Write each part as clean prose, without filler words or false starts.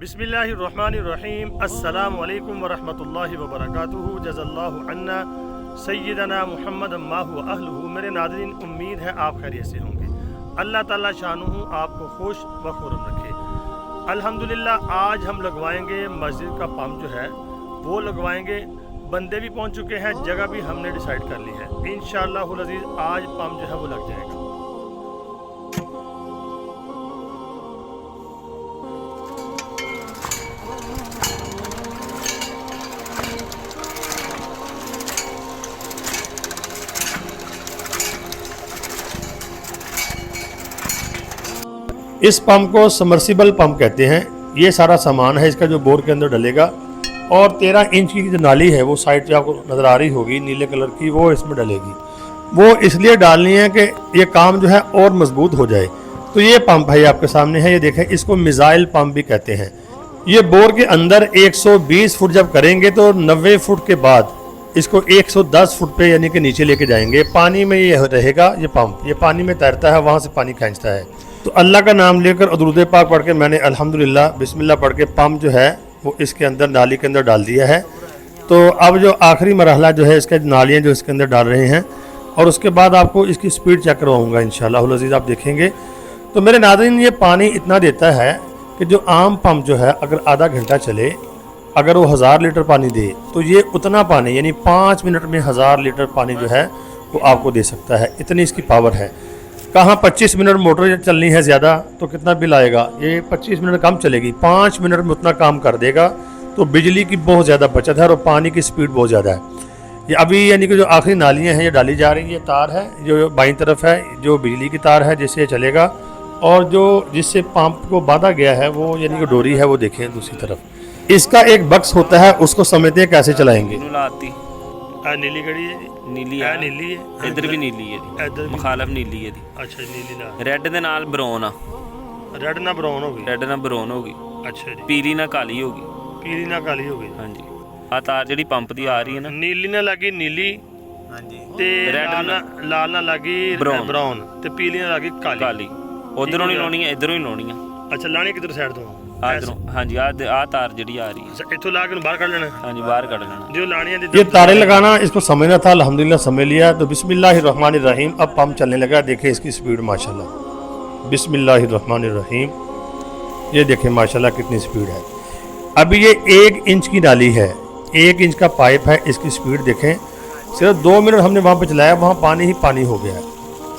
बिस्मिल्लाहिर्रहमानिर्रहीम अस्सलामु अलैकुम वरहमतुल्लाहि वबरकातुहू जज़ल्लाहु अन्ना सय्यदना मुहम्मद अम्माहु व अहलुहू। मेरे नाज़रीन, उम्मीद है आप खैरियत से होंगे। अल्लाह ताला शानुहु आपको खुश व खुर्रम रखे। अल्हम्दुलिल्लाह आज हम लगवाएंगे मस्जिद का पंप जो है वो लगवाएंगे। बंदे भी पहुंच चुके हैं, जगह भी हमने डिसाइड कर ली है। इंशाअल्लाहुल अज़ीज़ आज पंप जो है वो लग जाएगा। इस पंप को समर्सिबल पंप कहते हैं। ये सारा सामान है इसका जो बोर के अंदर डलेगा, और 13 इंच की जो नाली है वो साइड से आपको नज़र आ रही होगी नीले कलर की, वो इसमें डलेगी। वो इसलिए डालनी है कि ये काम जो है और मजबूत हो जाए। तो ये पंप है, ये आपके सामने है, ये देखें, इसको मिसाइल पंप भी कहते हैं। ये बोर के अंदर 120 फुट जब करेंगे तो 90 फुट के बाद इसको 110 फुट पे यानी कि नीचे लेके जाएंगे। पानी में ये रहेगा, ये पंप ये पानी में तैरता है, वहाँ से पानी खींचता है। तो अल्लाह का नाम लेकर और दुरूद पाक पढ़ के मैंने अल्हम्दुलिल्लाह बिस्मिल्लाह पढ़ के पंप जो है वो इसके अंदर नाली के अंदर डाल दिया है। तो अब जो आखिरी मरहला जो है इसके नालियाँ जो इसके अंदर डाल रहे हैं, और उसके बाद आपको इसकी स्पीड चेक करवाऊँगा इंशाअल्लाह अज़ीज़, आप देखेंगे। तो मेरे नाज़रीन, ये पानी इतना देता है कि जो आम पंप जो है अगर आधा घंटा चले, अगर वो 1000 लीटर पानी दे तो ये उतना पानी यानी 5 मिनट में 1000 लीटर पानी जो है वो आपको दे सकता है। इतनी इसकी पावर है। कहाँ 25 मिनट मोटर चलनी है ज़्यादा तो कितना बिल आएगा, ये 25 मिनट कम चलेगी, 5 मिनट में उतना काम कर देगा। तो बिजली की बहुत ज़्यादा बचत है और पानी की स्पीड बहुत ज़्यादा है। ये अभी यानी कि जो आखिरी नालियाँ हैं ये डाली जा रही हैं। ये तार है जो बाईं तरफ है, जो बिजली की तार है जिससे चलेगा, और जो जिससे पंप को बांधा गया है वो यानी कि डोरी है वो देखें दूसरी तरफ। इसका एक बक्स होता है, उसको समझते हैं कैसे चलाएंगे। नीली गड़ी है, नीली है, नीली है, इधर भी नीली है जी, मुखालफ नीली है जी। अच्छा, नीली ना रेड दे नाल ब्राउन आ, रेड ना ब्राउन होगी, रेड ना ब्राउन होगी। अच्छा जी, पीली ना काली होगी, पीली ना काली होगी। हाँ जी। आ तार ਜਿਹੜੀ ਪੰਪ ਦੀ ਆ ਰਹੀ ਹੈ ਨਾ, नीली ना लगी नीली, हाँ जी, ਤੇ ਲਾਲ ਨਾ लगी ब्राउन, ਤੇ ਪੀਲੀ ਨਾ लगी काली। ਕਾਲੀ ਉਧਰੋਂ ਨਹੀਂ ਲਾਉਣੀ ਹੈ, ਇਧਰੋਂ ਹੀ ਲਾਉਣੀ ਆ। अच्छा, लानी किधर साइड ਤੋਂ? ਆ ਇਧਰੋਂ, ਹਾਂ ਜੀ। ਆ ਤਾਰ ਜਿਹੜੀ ਆ ਰਹੀ ਹੈ, इथों ला के बाहर कर लेना। हाँ जी, बाहर ਕੱਢ ਲੈਣਾ। जो लानी है ये तारे लगाना इसको समझना था, अल्हम्दुलिल्लाह समझ लिया। तो बिस्मिल्लाहिर्रहमानिर्रहीम, अब पंप चलने लगा। देखें इसकी स्पीड माशाल्लाह, बिस्मिल्लाहिर्रहमानिर्रहीम। ये देखें माशाल्लाह कितनी स्पीड है। अभी ये 1 इंच की नाली है, 1 इंच का पाइप है, इसकी स्पीड देखें। सिर्फ 2 मिनट हमने वहाँ पर चलाया, वहाँ पानी ही पानी हो गया है।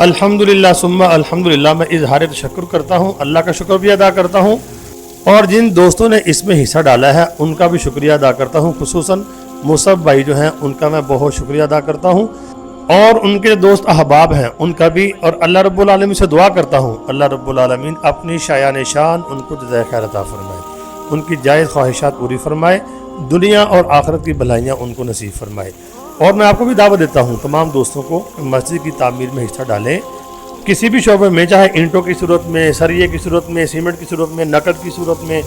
अल्हम्दुलिल्लाह सुम्मा अल्हम्दुलिल्लाह। मैं इज़हार तशक्कुर करता हूँ, अल्लाह का शुक्र भी अदा करता हूँ, और जिन दोस्तों ने इसमें हिस्सा डाला है उनका भी शुक्रिया अदा करता हूँ। खुसूसन मुसब भाई जो हैं उनका मैं बहुत शुक्रिया अदा करता हूँ, और उनके दोस्त अहबाब हैं उनका भी। और अल्लाह रब्बुल आलमीन से दुआ करता हूँ अल्लाह रब्बुल आलमीन अपनी शायान शान उनको जज़ाए खैर अता फरमाए, उनकी जायज़ ख्वाहिशात पूरी फरमाए, दुनिया और आखिरत की भलाइयाँ उनको नसीब फरमाए। और मैं आपको भी दावत देता हूँ तमाम दोस्तों को मस्जिद की तामीर में हिस्सा डालें, किसी भी शोबे में, चाहे ईंटों की सूरत में, सरिये की सूरत में, सीमेंट की सूरत में, नकद की सूरत में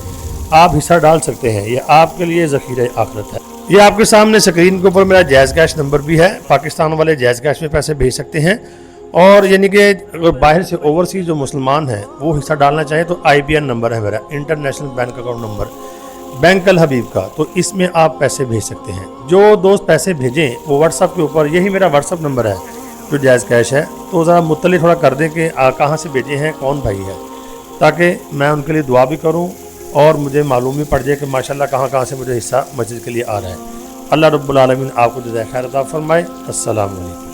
आप हिस्सा डाल सकते हैं। ये आपके लिए ज़ख़ीरे आखिरत है। ये आपके सामने स्क्रीन के ऊपर मेरा जायज़ कैश नंबर भी है, पाकिस्तान वाले जायज़ कैश में पैसे भेज सकते हैं। और यानी कि अगर बाहर से ओवरसीज जो मुसलमान हैं वो हिस्सा डालना चाहें तो IBN नंबर है मेरा, international bank account number, bank Al Habib का। तो इसमें आप पैसे भेज सकते हैं। जो दोस्त पैसे भेजें वो व्हाट्सअप के ऊपर, यही मेरा व्हाट्सअप नंबर है जो जायज़ कैश है, तो ज़रा मुतल्ली थोड़ा कर दें कि कहाँ से भेजे हैं, कौन भाई है, ताकि मैं उनके लिए दुआ भी करूँ और मुझे मालूम भी पड़ जाए कि माशाल्लाह कहाँ से मुझे हिस्सा मस्जिद के लिए आ रहा है। अल्लाह रब्बुल आलमीन आपको जज़ाए खैर अता फरमाए। अस्सलाम वालेकुम।